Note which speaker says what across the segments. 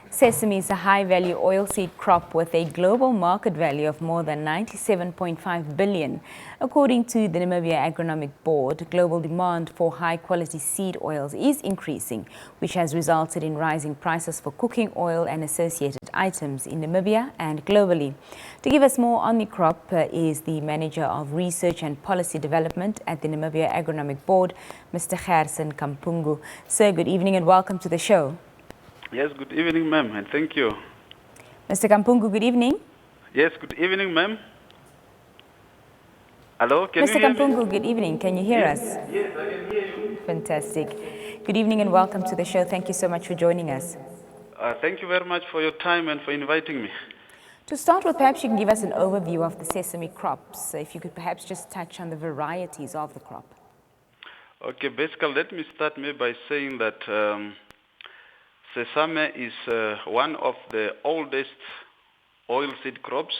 Speaker 1: Sesame is a high-value oilseed crop with a global market value of more than 97.5 billion. According to the Namibian Agronomic Board, global demand for high-quality seed oils is increasing, which has resulted in rising prices for cooking oil and associated items in Namibia and globally. To give us more on the crop is the Manager of Research and Policy Development at the Namibian Agronomic Board, Mr. Gerson Kampungu. Sir, good evening and welcome to the show.
Speaker 2: Yes, good evening, ma'am, and thank you.
Speaker 1: Mr. Kampungu, good evening.
Speaker 2: Yes, good evening, ma'am. Hello, can
Speaker 1: Mr.
Speaker 2: you hear
Speaker 1: Kampungu,
Speaker 2: me?
Speaker 1: good evening. Can you hear us?
Speaker 2: Yes, I can hear you.
Speaker 1: Fantastic. Good evening and welcome to the show. Thank you so much for joining us.
Speaker 2: Thank you very much for your time and for inviting me.
Speaker 1: To start with, perhaps you can give us an overview of the sesame crops. If you could perhaps just touch on the varieties of the crop.
Speaker 2: Okay, basically, let me start maybe by saying that Sesame is one of the oldest oilseed crops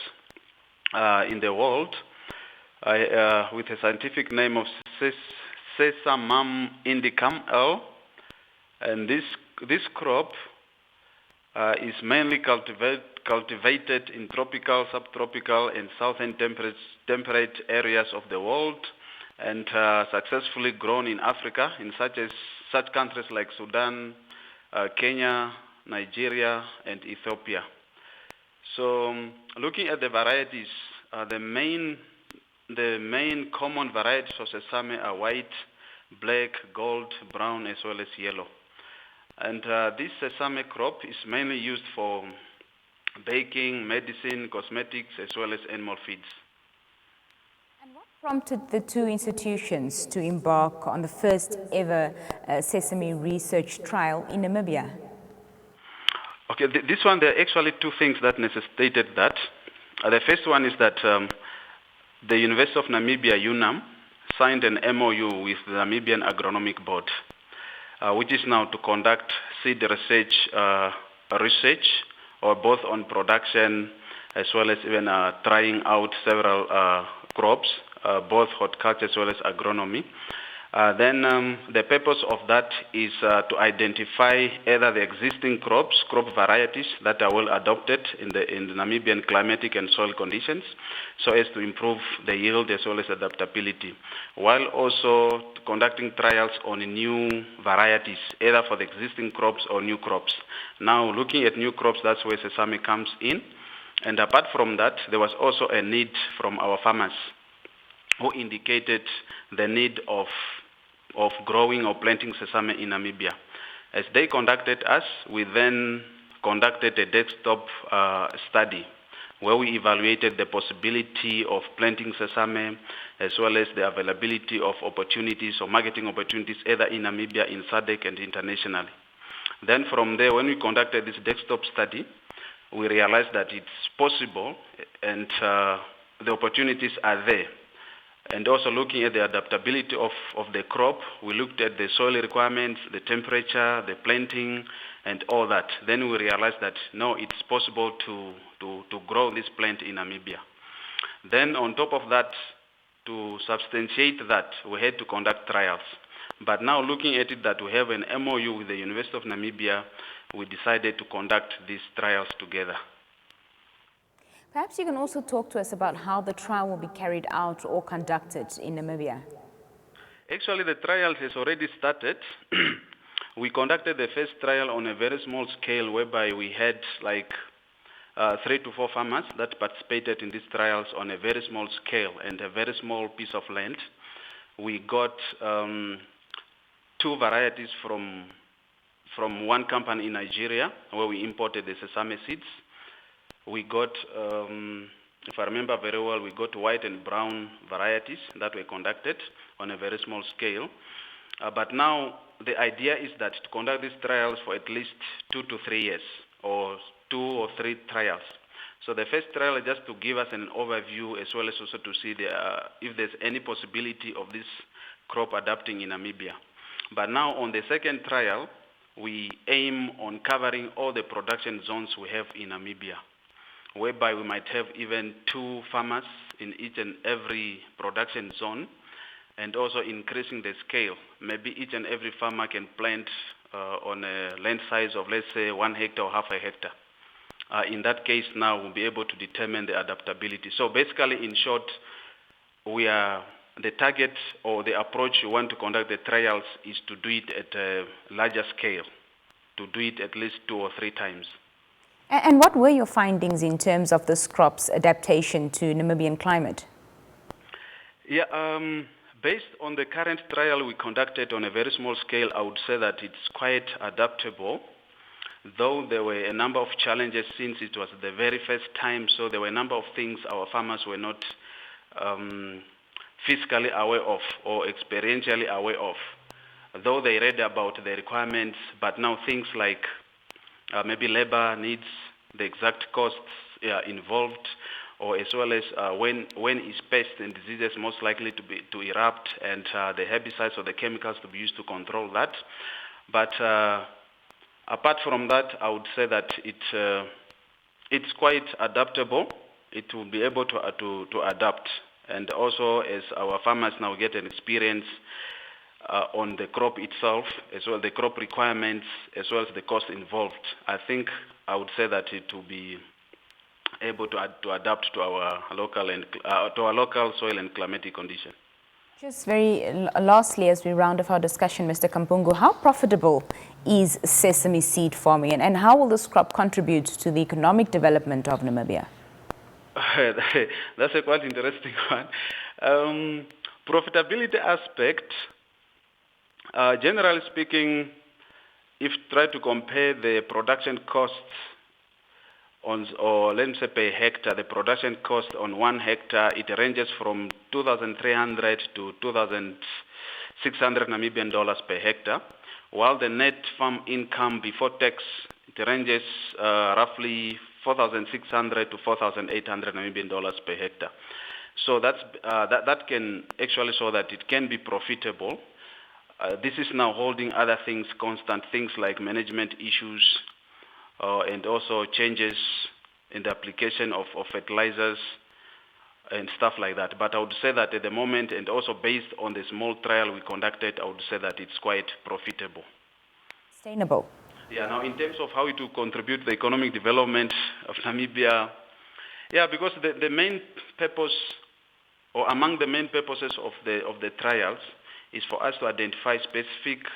Speaker 2: in the world, with a scientific name of Sesame indicum L. And this crop is mainly cultivated in tropical, subtropical, and southern temperate areas of the world, and successfully grown in Africa in such countries like Sudan, Kenya, Nigeria, and Ethiopia. So, looking at the varieties, the main common varieties of sesame are white, black, gold, brown, as well as yellow. And this sesame crop is mainly used for baking, medicine, cosmetics, as well as animal feeds.
Speaker 1: And what prompted the two institutions to embark on the first ever sesame research trial in Namibia?
Speaker 2: Okay, this one, there are actually two things that necessitated that. The first one is that the University of Namibia, UNAM, signed an MOU with the Namibian Agronomic Board, which is now to conduct seed research, or both on production as well as even trying out several crops, both horticulture as well as agronomy. Then the purpose of that is to identify either the existing crop varieties that are well adopted in the Namibian climatic and soil conditions, so as to improve the yield as well as adaptability, while also conducting trials on new varieties, either for the existing crops or new crops. Now, looking at new crops, that's where sesame comes in. And apart from that, there was also a need from our farmers who indicated the need of growing or planting sesame in Namibia. As they contacted us, we then conducted a desktop study where we evaluated the possibility of planting sesame as well as the availability of opportunities or marketing opportunities either in Namibia, in SADC, and internationally. Then from there, when we conducted this desktop study, we realized that it's possible and the opportunities are there. And also looking at the adaptability of the crop, we looked at the soil requirements, the temperature, the planting, and all that. Then we realized that, no, it's possible to grow this plant in Namibia. Then on top of that, to substantiate that, we had to conduct trials. But now looking at it that we have an MOU with the University of Namibia, we decided to conduct these trials together.
Speaker 1: Perhaps you can also talk to us about how the trial will be carried out or conducted in Namibia.
Speaker 2: Actually, the trial has already started. We conducted the first trial on a very small scale whereby we had like 3 to 4 farmers that participated in these trials on a very small scale and a very small piece of land. We got 2 varieties from one company in Nigeria where we imported the sesame seeds. We got, if I remember very well, we got white and brown varieties that were conducted on a very small scale. But now the idea is that to conduct these trials for at least 2 to 3 years, or 2 or 3 trials. So the first trial is just to give us an overview as well as also to see if there's any possibility of this crop adapting in Namibia. But now on the second trial, we aim on covering all the production zones we have in Namibia, whereby we might have even 2 farmers in each and every production zone, and also increasing the scale. Maybe each and every farmer can plant on a land size of, let's say, 1 hectare or half a hectare. In that case, now we'll be able to determine the adaptability. So basically, in short, the target or the approach we want to conduct the trials is to do it at a larger scale, to do it at least 2 or 3 times.
Speaker 1: And what were your findings in terms of this crop's adaptation to Namibian climate?
Speaker 2: Yeah, based on the current trial we conducted on a very small scale, I would say that it's quite adaptable, though there were a number of challenges since it was the very first time, so there were a number of things our farmers were not fiscally aware of or experientially aware of. Though they read about the requirements, but now things like maybe labor needs, the exact costs involved, or as well as when is pests and diseases most likely to erupt, and the herbicides or the chemicals to be used to control that. But apart from that, I would say that it's quite adaptable. It will be able to adapt, and also as our farmers now get an experience on the crop itself, as well as the crop requirements, as well as the cost involved, I think I would say that it will be able to adapt to our local soil and climatic conditions.
Speaker 1: Just very lastly, as we round off our discussion, Mr. Kampungu, how profitable is sesame seed farming, and how will this crop contribute to the economic development of Namibia?
Speaker 2: That's a quite interesting one. Profitability aspect, generally speaking, if try to compare the production costs or let me say per hectare, the production cost on 1 hectare, it ranges from 2,300 to 2,600 Namibian dollars per hectare, while the net farm income before tax, it ranges roughly 4,600 to 4,800 Namibian dollars per hectare. So that can actually show that it can be profitable. This is now holding other things constant, things like management issues, and also changes in the application of fertilizers and stuff like that. But I would say that at the moment, and also based on the small trial we conducted, I would say that it's quite profitable.
Speaker 1: Sustainable.
Speaker 2: Yeah, now in terms of how it will contribute to the economic development of Namibia, yeah, because the main purpose, or among the main purposes of the trials, is for us to identify specific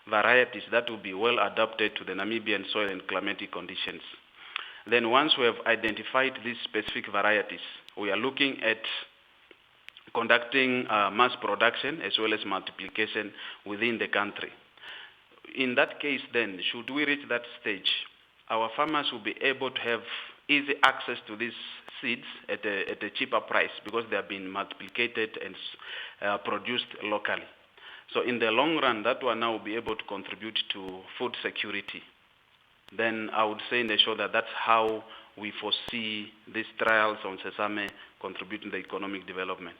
Speaker 2: varieties that will be well adapted to the Namibian soil and climatic conditions. Then once we have identified these specific varieties, we are looking at conducting mass production as well as multiplication within the country. In that case then, should we reach that stage, our farmers will be able to have easy access to these seeds at a cheaper price because they have been multiplicated and produced locally. So in the long run, that will now be able to contribute to food security. Then I would say in the short that that's how we foresee these trials on Sesame contributing to the economic development.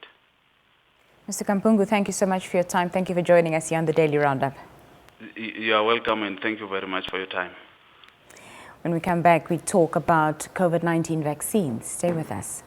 Speaker 1: Mr. Kampungu, thank you so much for your time. Thank you for joining us here on the Daily Roundup.
Speaker 2: You are welcome, and thank you very much for your time.
Speaker 1: When we come back, we talk about COVID-19 vaccines. Stay with us.